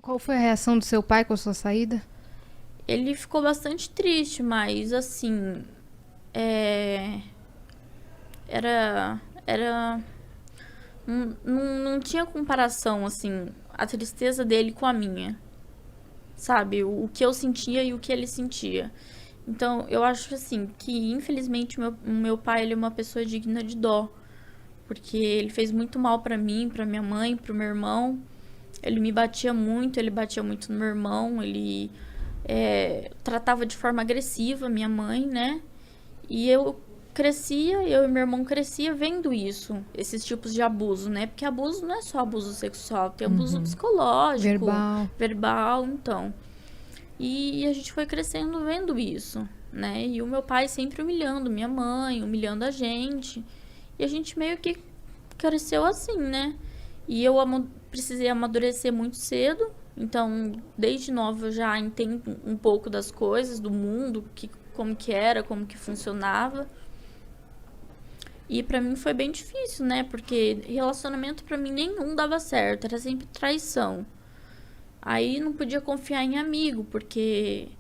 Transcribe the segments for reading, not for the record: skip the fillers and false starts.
Qual foi a reação do seu pai com a sua saída? Ele ficou bastante triste, mas assim, é, era não tinha comparação, assim, a tristeza dele com a minha, sabe? O que eu sentia e o que ele sentia. Então, eu acho, assim, que infelizmente o meu pai, ele é uma pessoa digna de dó, porque ele fez muito mal pra mim, pra minha mãe, pro meu irmão. Ele me batia muito, ele batia muito no meu irmão, ele tratava de forma agressiva minha mãe, né? E eu e meu irmão crescia vendo isso, esses tipos de abuso, né? Porque abuso não é só abuso sexual, tem abuso psicológico, Verbal. verbal, então. E a gente foi crescendo vendo isso, né? E o meu pai sempre humilhando minha mãe, humilhando a gente. E a gente meio que cresceu assim, né? E eu precisei amadurecer muito cedo. Então, desde nova eu já entendo um pouco das coisas, do mundo, como que era, como que funcionava. E pra mim foi bem difícil, né? Porque relacionamento pra mim nenhum dava certo, era sempre traição. Aí não podia confiar em amigo, porque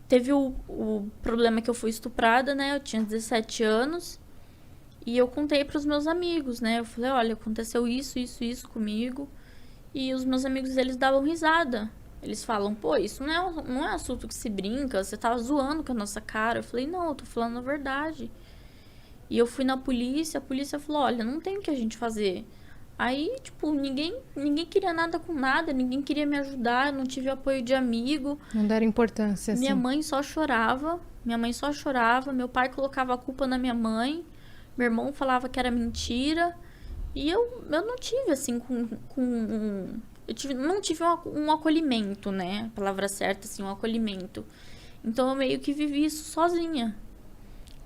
teve o problema que eu fui estuprada, né? Eu tinha 17 anos. E eu contei pros meus amigos, né? Eu falei, olha, aconteceu isso, isso, isso comigo. E os meus amigos, eles davam risada. Eles falam, pô, isso não é assunto que se brinca, você tava zoando com a nossa cara. Eu falei, não, eu tô falando a verdade. E eu fui na polícia, a polícia falou, olha, não tem o que a gente fazer. Aí, tipo, ninguém queria nada com nada, ninguém queria me ajudar, eu não tive apoio de amigo. Não deram importância, assim. Minha mãe só chorava, meu pai colocava a culpa na minha mãe, meu irmão falava que era mentira. E eu não tive, assim, não tive um acolhimento, né? A palavra certa, assim, um acolhimento. Então eu meio que vivi isso sozinha.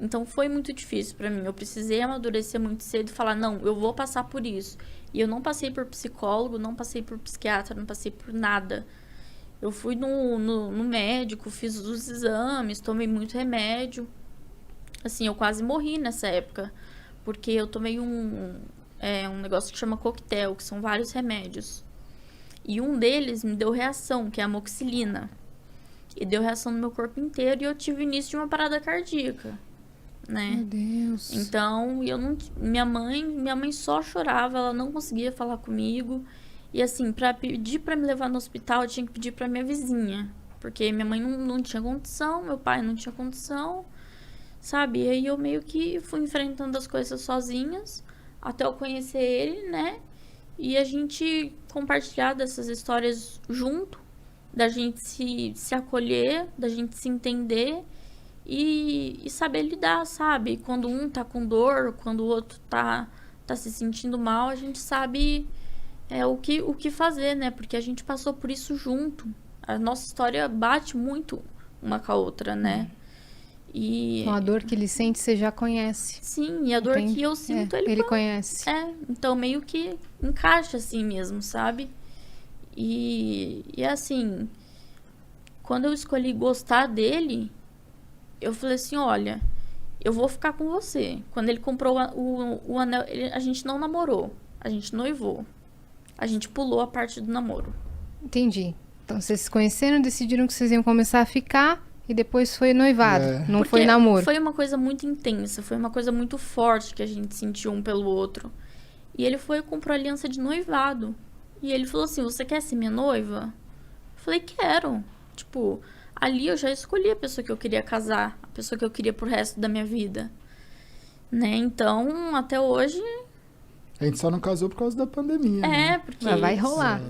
Então foi muito difícil pra mim. Eu precisei amadurecer muito cedo e falar, não, eu vou passar por isso. E eu não passei por psicólogo, não passei por psiquiatra, não passei por nada. Eu fui no médico, fiz os exames, tomei muito remédio. Assim, eu quase morri nessa época. Porque eu tomei um negócio que chama coquetel, que são vários remédios. E um deles me deu reação, que é a amoxicilina. E deu reação no meu corpo inteiro e eu tive início de uma parada cardíaca, né? Meu Deus. Então, minha mãe só chorava, ela não conseguia falar comigo. E assim, pra pedir pra me levar no hospital, eu tinha que pedir pra minha vizinha. Porque minha mãe não tinha condição, meu pai não tinha condição, sabe? E aí eu meio que fui enfrentando as coisas sozinhas, até eu conhecer ele, né? E a gente compartilhar dessas histórias junto, da gente se acolher, da gente se entender e saber lidar, sabe? Quando um tá com dor, quando o outro tá se sentindo mal, a gente sabe o que fazer, né? Porque a gente passou por isso junto. A nossa história bate muito uma com a outra, né? E Com a dor que ele sente, você já conhece. sim, e a dor que eu sinto, ele conhece. Então meio que encaixa assim mesmo, sabe? E assim, quando eu escolhi gostar dele, eu falei assim, olha, eu vou ficar com você. Quando ele comprou o anel, a gente não namorou, a gente noivou. A gente pulou a parte do namoro. Entendi. Então vocês se conheceram, decidiram que vocês iam começar a ficar e depois foi noivado. Não Porque foi namoro. foi uma coisa muito intensa, foi uma coisa muito forte que a gente sentiu um pelo outro. E ele foi e comprou aliança de noivado. E ele falou assim, você quer ser minha noiva? Eu falei, quero. Tipo, ali eu já escolhi a pessoa que eu queria casar, a pessoa que eu queria pro resto da minha vida. Né? Então, até hoje... A gente só não casou por causa da pandemia, né? porque... Mas vai rolar.